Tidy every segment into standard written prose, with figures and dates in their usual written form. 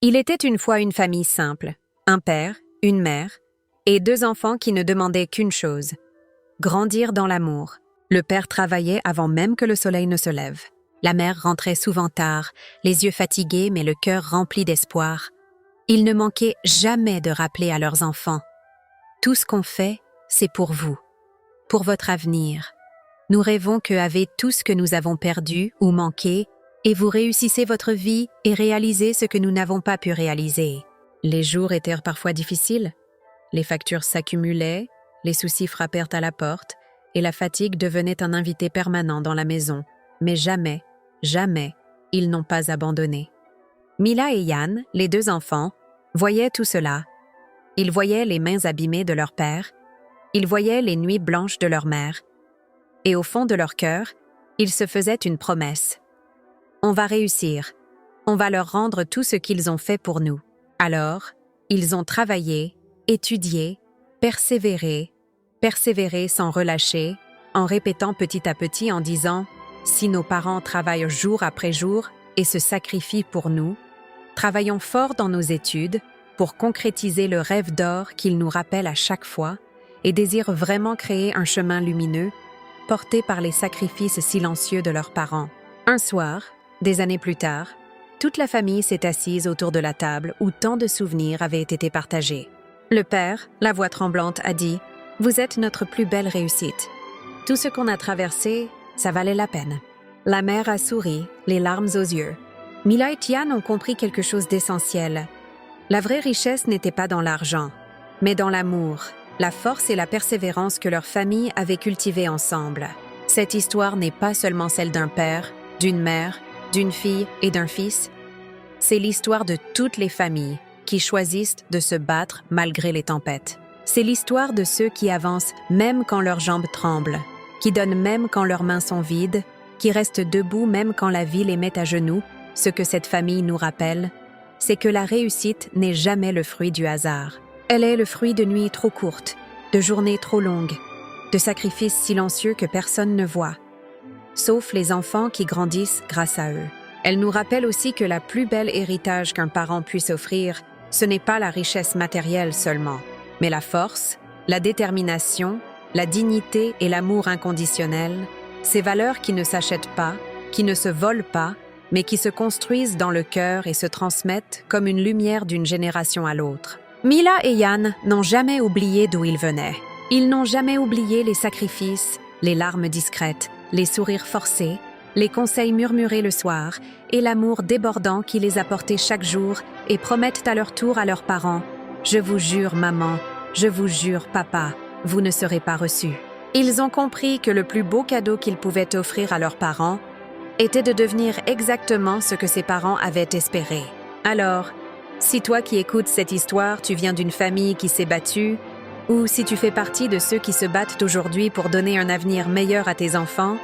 Il était une fois une famille simple, un père, une mère, et deux enfants qui ne demandaient qu'une chose, grandir dans l'amour. Le père travaillait avant même que le soleil ne se lève. La mère rentrait souvent tard, les yeux fatigués mais le cœur rempli d'espoir. Ils ne manquaient jamais de rappeler à leurs enfants « Tout ce qu'on fait, c'est pour vous, pour votre avenir. Nous rêvons que avez tout ce que nous avons perdu ou manqué, et vous réussissez votre vie et réalisez ce que nous n'avons pas pu réaliser. » Les jours étaient parfois difficiles. Les factures s'accumulaient, les soucis frappèrent à la porte, et la fatigue devenait un invité permanent dans la maison. Mais jamais, jamais, ils n'ont pas abandonné. Mila et Yann, les deux enfants, voyaient tout cela. Ils voyaient les mains abîmées de leur père, ils voyaient les nuits blanches de leur mère, et au fond de leur cœur, ils se faisaient une promesse. On va réussir, on va leur rendre tout ce qu'ils ont fait pour nous. Alors, ils ont travaillé, étudié, persévéré sans relâcher, en répétant petit à petit en disant « Si nos parents travaillent jour après jour et se sacrifient pour nous, travaillons fort dans nos études pour concrétiser le rêve d'or qu'ils nous rappellent à chaque fois et désirent vraiment créer un chemin lumineux, porté par les sacrifices silencieux de leurs parents. » Un soir, des années plus tard, toute la famille s'est assise autour de la table où tant de souvenirs avaient été partagés. Le père, la voix tremblante, a dit « Vous êtes notre plus belle réussite. Tout ce qu'on a traversé, ça valait la peine. » La mère a souri, les larmes aux yeux. Mila et Yann ont compris quelque chose d'essentiel. La vraie richesse n'était pas dans l'argent, mais dans l'amour, la force et la persévérance que leur famille avait cultivées ensemble. Cette histoire n'est pas seulement celle d'un père, d'une mère, d'une fille et d'un fils. C'est l'histoire de toutes les familles qui choisissent de se battre malgré les tempêtes. C'est l'histoire de ceux qui avancent même quand leurs jambes tremblent, qui donnent même quand leurs mains sont vides, qui restent debout même quand la vie les met à genoux. Ce que cette famille nous rappelle, c'est que la réussite n'est jamais le fruit du hasard. Elle est le fruit de nuits trop courtes, de journées trop longues, de sacrifices silencieux que personne ne voit, sauf les enfants qui grandissent grâce à eux. Elle nous rappelle aussi que la plus belle héritage qu'un parent puisse offrir, ce n'est pas la richesse matérielle seulement, mais la force, la détermination, la dignité et l'amour inconditionnel, ces valeurs qui ne s'achètent pas, qui ne se volent pas, mais qui se construisent dans le cœur et se transmettent comme une lumière d'une génération à l'autre. Mila et Yann n'ont jamais oublié d'où ils venaient. Ils n'ont jamais oublié les sacrifices, les larmes discrètes, les sourires forcés, les conseils murmurés le soir et l'amour débordant qui les a portés chaque jour et promettent à leur tour à leurs parents « Je vous jure, maman, je vous jure, papa, vous ne serez pas reçus. » Ils ont compris que le plus beau cadeau qu'ils pouvaient offrir à leurs parents était de devenir exactement ce que ses parents avaient espéré. Alors, si toi qui écoutes cette histoire, tu viens d'une famille qui s'est battue, ou si tu fais partie de ceux qui se battent aujourd'hui pour donner un avenir meilleur à tes enfants,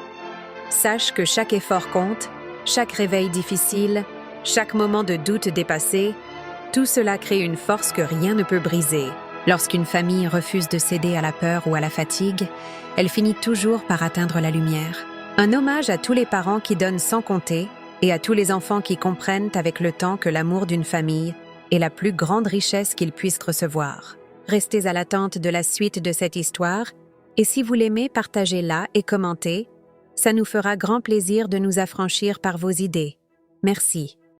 sache que chaque effort compte, chaque réveil difficile, chaque moment de doute dépassé, tout cela crée une force que rien ne peut briser. Lorsqu'une famille refuse de céder à la peur ou à la fatigue, elle finit toujours par atteindre la lumière. Un hommage à tous les parents qui donnent sans compter et à tous les enfants qui comprennent avec le temps que l'amour d'une famille est la plus grande richesse qu'ils puissent recevoir. Restez à l'attente de la suite de cette histoire et si vous l'aimez, partagez-la et commentez. Ça nous fera grand plaisir de nous affranchir par vos idées. Merci.